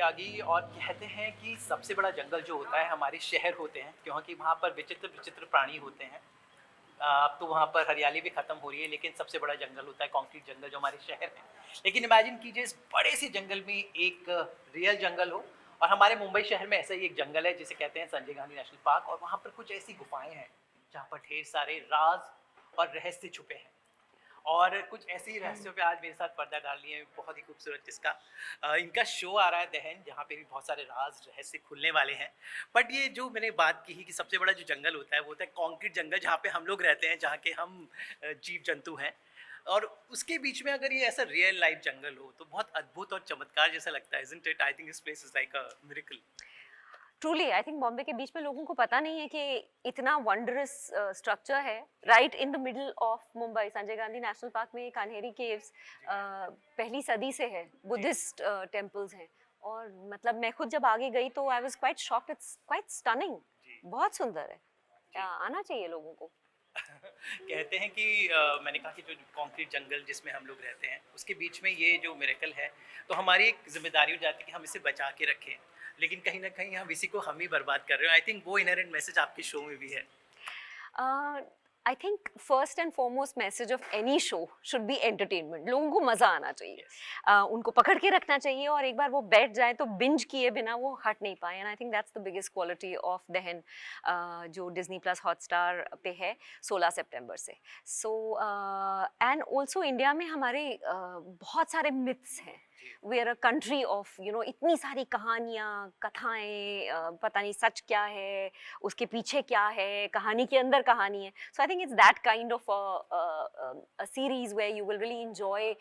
जागी और कहते हैं कि सबसे बड़ा जंगल जो होता है हमारे शहर होते हैं, क्योंकि वहाँ पर विचित्र विचित्र प्राणी होते हैं। अब तो वहाँ पर हरियाली भी खत्म हो रही है, लेकिन सबसे बड़ा जंगल होता है कंक्रीट जंगल जो हमारे शहर में। लेकिन इमेजिन कीजिए इस बड़े से जंगल में एक रियल जंगल हो। और हमारे मुंबई शहर में ऐसा ही एक जंगल है जिसे कहते हैं संजय गांधी नेशनल पार्क, और वहाँ पर कुछ ऐसी गुफाएं हैं जहाँ पर ढेर सारे राज और रहस्य छुपे हैं। और कुछ ऐसे ही रहस्यों पे आज मेरे साथ पर्दा डाल लिए हैं, बहुत ही खूबसूरत जिसका इनका शो आ रहा है दहन, जहाँ पे भी बहुत सारे राज रहस्य खुलने वाले हैं। बट ये जो मैंने बात की कि सबसे बड़ा जो जंगल होता है वो होता है कंक्रीट जंगल, जहाँ पे हम लोग रहते हैं, जहाँ के हम जीव जंतु हैं। और उसके बीच में अगर ये ऐसा रियल लाइफ जंगल हो तो बहुत अद्भुत और चमत्कार जैसा लगता है, isn't it? I think this place is like a miracle. Truly I think Bombay के बीच में लोगों को पता नहीं है कि इतना वंडरस स्ट्रक्चर है right in the middle of Mumbai. Sanjay Gandhi national park में कान्हेरी केव्स पहली सदी से है, बुद्धिस्ट टेम्पल्स हैं। और मतलब मैं खुद जब आगे गई तो I was quite shocked, it's quite stunning, बहुत सुंदर है। आना चाहिए लोगों को। कहते हैं कि मैंने कहा कि जो कंक्रीट जंगल जिसमें हम लोग रहते हैं उसके बीच में ये जो मिरेकल है, तो हमारी एक जिम्मेदारी हो जाती है कि हम इसे बचा के रखें। लेकिन कहीं ना कहीं हम इसी को हम ही बर्बाद कर रहे हो। आई थिंक वो इनहेरेंट मैसेज आपके शो में भी है। I think first and foremost message of any show should be entertainment. लोगों को मज़ा आना चाहिए। उनको पकड़ के रखना चाहिए और एक बार वो बैठ जाए तो बिंज किए बिना वो हट नहीं पाए। And I think that's the biggest quality of दहन, जो डिज्नी प्लस हॉटस्टार पे है 16 सितंबर से। सो एंड ऑल्सो इंडिया में हमारे बहुत सारे मिथ्स हैं। We are a country of इतनी सारी कहानियाँ, कथाएं, पता नहीं सच क्या है, उसके पीछे क्या है, कहानी के अंदर कहानी है। सो आई think it's that kind of a series where you will really enjoy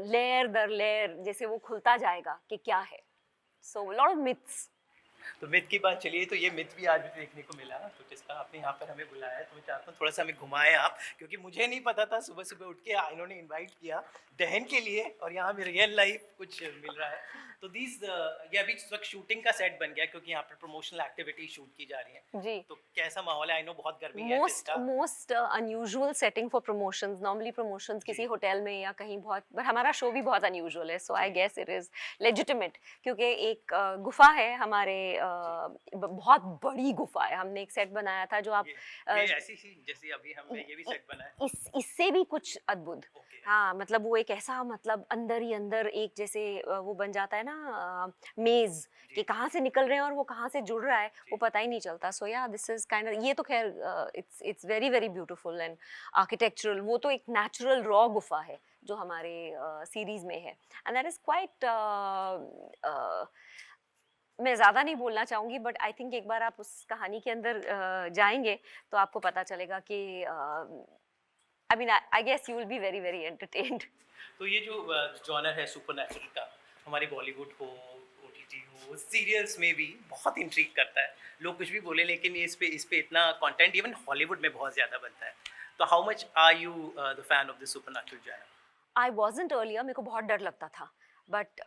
layer there layer, जैसे वो खुलता जाएगा कि क्या है। So a lot of myths. तो मिथ की बात चलिए, तो ये मिथ भी आज भी देखने को मिला, तो जिसका आपने यहाँ पर हमें बुलाया है, तो मैं चाहता हूँ थोड़ा सा हमें घुमाएं आप, क्योंकि मुझे नहीं पता था। सुबह सुबह उठ के इन्होंने इनवाइट किया दहन के लिए और यहाँ में रियल लाइफ कुछ मिल रहा है। तो ये अभी इस वक्त शूटिंग का सेट बन गया, क्योंकि यहाँ पर प्रमोशनल एक्टिविटी शूट की जा रही है। जी। तो कैसा माहौल है? आई नो बहुत गर्मी है most unusual setting for promotions. Normally promotions किसी होटल में या कहीं बहुत, but हमारा शो भी बहुत unusual है, so I guess it is legitimate, क्योंकि एक गुफा है हमारे, बहुत बड़ी गुफा है। हमने एक सेट बनाया था जो आप ये ऐसी ही जैसे अभी हमने ये भी सेट बनाया, इससे भी कुछ अद्भुत। हाँ, मतलब वो एक ऐसा, मतलब अंदर ही अंदर एक जैसे वो बन जाता है ना मेज, कि कहाँ से निकल रहे हैं और वो कहाँ से जुड़ रहा है वो पता ही नहीं चलता। सो या दिस इज काइंड ऑफ, ये तो खैर it's very very beautiful and architectural. वो तो एक नेचुरल रॉ गुफा है जो हमारे सीरीज में है, एंड दैट इज क्वाइट, मैं ज़्यादा नहीं बोलना चाहूँगी, बट आई थिंक एक बार आप उस कहानी के अंदर जाएंगे तो आपको पता चलेगा कि I mean I guess you will be very very entertained. तो ये जो जॉनर है सुपरनैचुरल का, हमारे बॉलीवुड हो, ओटीटी हो, सीरियल्स में भी बहुत इंट्रीग करता है। लोग कुछ भी बोले, लेकिन इस पे इतना कंटेंट इवन हॉलीवुड में बहुत ज़्यादा बनता है। तो how much are you the fan of the supernatural genre? I wasn't earlier, मेरे को बहुत डर लगता था, but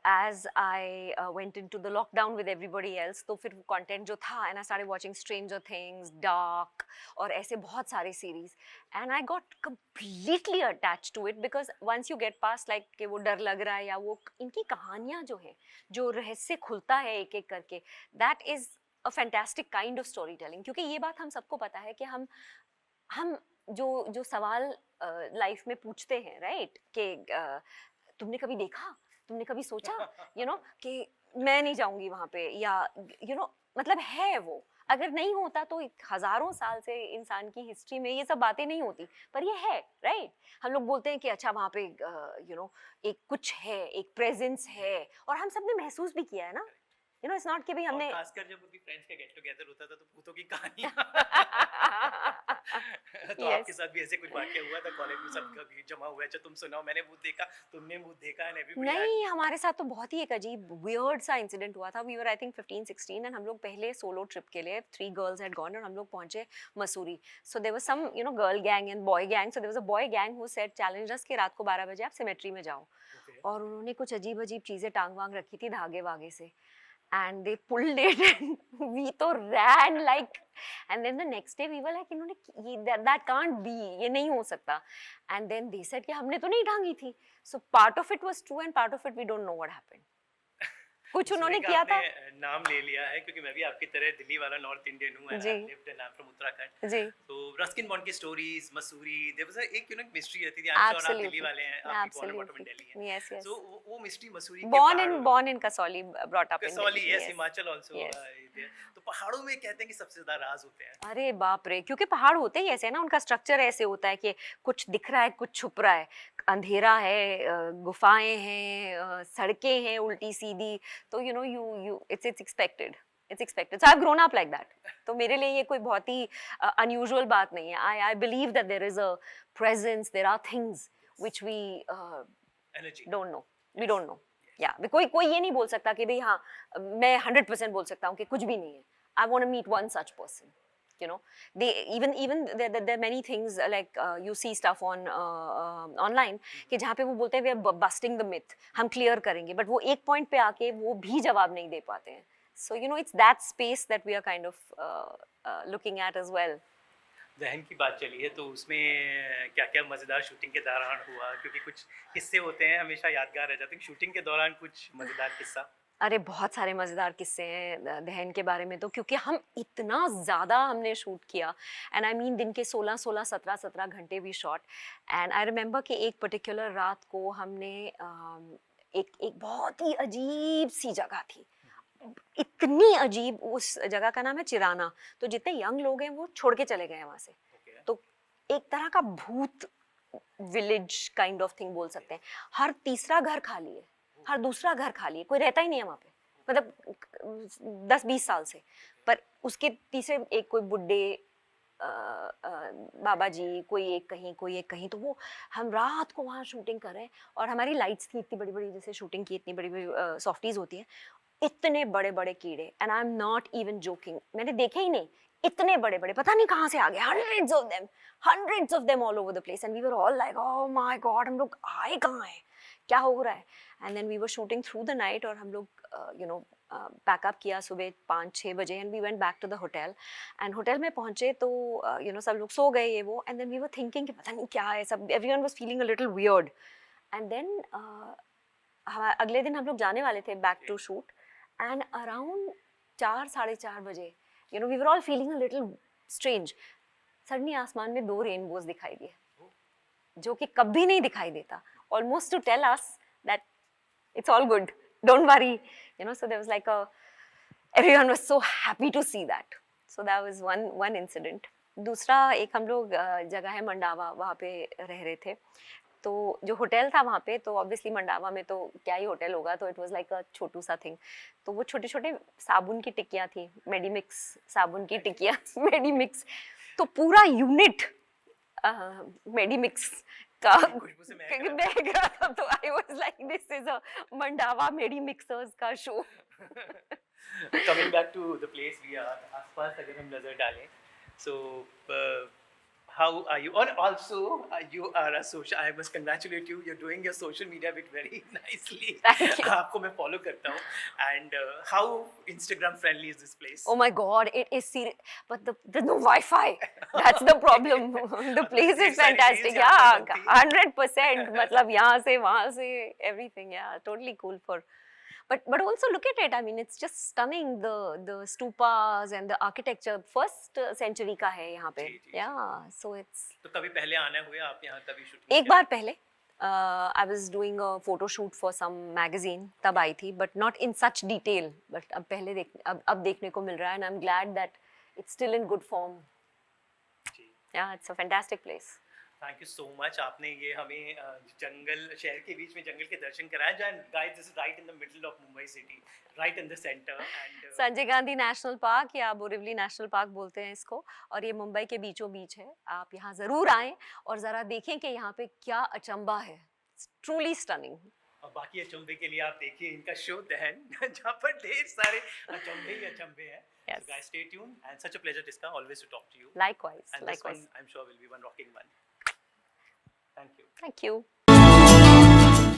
as I went into the lockdown with everybody else, तो फिर कंटेंट जो था, and I started watching Stranger Things, dark और ऐसे बहुत सारे series, and I got completely attach to it, because once you get pass like कि वो डर लग रहा है, या वो इनकी कहानियाँ जो हैं, जो रहस्य खुलता है एक एक करके, that is a fantastic kind of story telling. क्योंकि ये बात हम सबको पता है कि हम जो जो सवाल लाइफ में पूछते हैं, राइट, कि तुमने कभी देखा, तुमने कभी सोचा, कि मैं नहीं जाऊंगी वहां पे, या मतलब है वो, अगर नहीं होता तो हजारों साल से इंसान की हिस्ट्री में ये सब बातें नहीं होती, पर ये है, राइट। हम लोग बोलते हैं कि अच्छा वहां पे एक कुछ है, एक प्रेजेंस है, और हम सब ने महसूस भी किया है ना, इट्स नॉट कि भाई हमने, खासकर जब उनकी फ्रेंड्स का गेट टुगेदर होता था तो भूतों की कहानियां तो yes. आपके साथ भी ऐसे कुछ वाकया हुआ था कॉलेज में, सब जमा हुआ है, अच्छा तुम सुनाओ, मैंने भूत देखा, तुमने भूत देखा? एंड एवरीबॉडी नहीं, हमारे साथ तो बहुत ही एक अजीब वियर्ड सा इंसिडेंट हुआ था। We were I think 15-16, and हम लोग पहले सोलो ट्रिप के लिए 3 गर्ल्स हैड गॉन, और हम लोग पहुंचे Mussoorie. So there was some girl gang and boy gang. So there was a boy gang who said challenge us कि रात को 12 बजे आप सिमेट्री में जाओ, और उन्होंने कुछ अजीब अजीब चीजें टांग वांग रखी थी धागे वागे से, and they pulled it and we तो ran like, and then the next day we were like, इन्होंने that can't be, ये नहीं हो सकता, and then they said कि हमने तो नहीं टांगी थी। So part of it was true and part of it we don't know what happened. कुछ उन्होंने सुने का किया था। आपने नाम ले लिया है, क्योंकि मैं भी आपकी तरह दिल्ली वाला नॉर्थ इंडियन हूँ एंड जी। I lived and I am from Uttarakhand. जी, तो रस्किन बॉन्ड की स्टोरीज, मसूरी, देयर वाज एक मिस्ट्री रहती थी। आई एम श्योर आप दिल्ली एब्सोल्युटली, वाले हैं, आपकी born bottom in absolutely, Delhi है। Yes, so yes. वो मिस्ट्री मसूरी के पहाड़ों, born in Kasoli, brought up in Kasauli, Delhi, यस, yes, Himachal also yes। There. तो पहाड़ों में कहते हैं कि सबसे ज्यादा राज होते हैं। अरे बाप रे, क्योंकि पहाड़ होते ही ऐसे हैं ना, उनका स्ट्रक्चर ऐसे होता है कि कुछ दिख रहा है, कुछ छुप रहा है, अंधेरा है, गुफाएं हैं, सड़कें हैं उल्टी सीधी, तो you know you it's expected, so I have grown up like that. तो मेरे लिए ये कोई बहुत ही अनयूजुअल बात नहीं है। I believe that there is a presence, there are things which we energy. Don't know. या कोई कोई ये नहीं बोल सकता कि भाई हाँ, मैं 100% बोल सकता हूँ कि कुछ भी नहीं है। I want to meet one such person, you know, they even there are many things like you see stuff on online कि जहाँ पे वो बोलते हैं we are busting the myth, हम क्लियर करेंगे, बट वो एक पॉइंट पे आके वो भी जवाब नहीं दे पाते हैं। so you know it's that space that we are kind of looking at as well। दहन की बात चली है, तो उसमें क्या क्या मजेदार शूटिंग के दौरान हुआ? क्योंकि कुछ किस्से होते हैं हमेशा यादगार रह जाते हैं। शूटिंग के दौरान कुछ मजेदार किस्सा? अरे बहुत सारे मज़ेदार किस्से हैं दहन के बारे में, तो क्योंकि हम इतना ज़्यादा हमने शूट किया, एंड आई मीन दिन के 16 17 घंटे भी शॉट। एंड आई रिमेंबर कि एक पर्टिकुलर रात को हमने एक एक बहुत ही अजीब सी जगह थी, इतनी अजीब, उस जगह का नाम है चिराना। तो जितने यंग लोग हैं वो छोड़ के चले गए हैं वहाँ से। ओके। तो एक तरह का भूत विलेज काइंड ऑफ थिंग बोल सकते हैं। हर तीसरा घर खाली है, हर दूसरा घर खाली है, कोई रहता ही नहीं है वहाँ पे, मतलब 10-20 साल से। पर उसके तीसरे एक कोई बुड्ढे बाबा जी, कोई एक कहीं, कोई एक कहीं। तो वो हम रात को वहाँ शूटिंग कर रहे हैं, और हमारी लाइट्स थी इतनी बड़ी बड़ी, जैसे शूटिंग की इतनी बड़ी बड़ी सॉफ्टीज होती हैं, इतने बड़े बड़े कीड़े, and I am not even joking, मैंने देखे ही नहीं, इतने बड़े बड़े, पता नहीं कहाँ से आ गए, hundreds of them all over the place, and we were all like, oh my god, हम लोग आए कहाँ हैं, क्या हो रहा है? And then we were shooting through the night, और हम लोग यू नो पैकअप किया सुबह 5-6 बजे, and we went back to the hotel. And hotel में पहुंचे तो यू नो सब लोग सो गए ये वो, and then we were thinking कि पता नहीं क्या है, सब everyone was feeling a little weird. And then अगले दिन हम लोग जाने वाले थे back to shoot, and around 4-4:30 बजे, you know we were all feeling a little strange. Suddenly आसमान में 2 रेनबोज दिखाई दिए, जो कि कभी नहीं दिखाई देता, almost to tell us that it's all good, don't worry, you know। So there was like everyone was so happy to see that, so that was one incident। दूसरा एक हम लोग जगह है मंडावा, वहाँ पे रह रहे थे, तो जो होटल था वहाँ पे, तो ऑब्वियसली मंडावा में तो क्या ही होटल होगा, तो इट वाज लाइक अ छोटू सा थिंग। तो वो छोटे छोटे साबुन की टिक्कियाँ थी, मेडीमिक्स साबुन की टिक्कियाँ मेडीमिक्स, तो पूरा यूनिट मेडीमिक्स का खुशबू से महक रहा महक रहा था। तो I was like this is a Mandawa मेडीमिक्सर्स का शो। Coming back to the place we are, आसपास अगर हम नजर डालें, सो how are you? And also you are a social, I must congratulate you, you're doing your social media bit very nicely। Thank you। आपको मैं follow करता हूँ, and how Instagram friendly is this place? Oh my god, it is serious, but there's no Wi-Fi, that's the problem। the place is fantastic, yeah, 100%, मतलब यहाँ से वहाँ से everything, yeah, totally cool for, but also look at it, I mean it's just stunning, the stupas and the architecture first century का है यहाँ पे, जी, जी, yeah, so it's तो कभी पहले आना हुआ आप यहाँ, कभी शूटिंग? एक बार पहले I was doing a photo shoot for some magazine, तब आई थी, but not in such detail, but अब पहले अब देखने को मिल रहा है, and I'm glad that it's still in good form, जी, yeah, it's a fantastic place। Thank you so much. आपने ये हमें जंगल, शहर के बीच में जंगल के दर्शन कराए। And guys, this is right in the middle of Mumbai city, right in the centre, and Sanjay Gandhi national park, या बोरिवली नेशनल पार्क बोलते हैं इसको, और ये मुंबई के बीचों बीच है। आप यहाँ ज़रूर आएं और ज़रा देखें कि यहाँ पे क्या अचंबा है, ट्रूली स्टनिंग। और बाकी अचंभे के लिए आप देखिए इनका शो दहन, जहाँ पर ढेर सारे अचंभे ही अचंभे हैं। Yes. So guys, stay tuned, and such a pleasure, Tiska, always to talk to you। Likewise, And this likewise। one, I'm sure, will be one rocking one। Thank you। Thank you।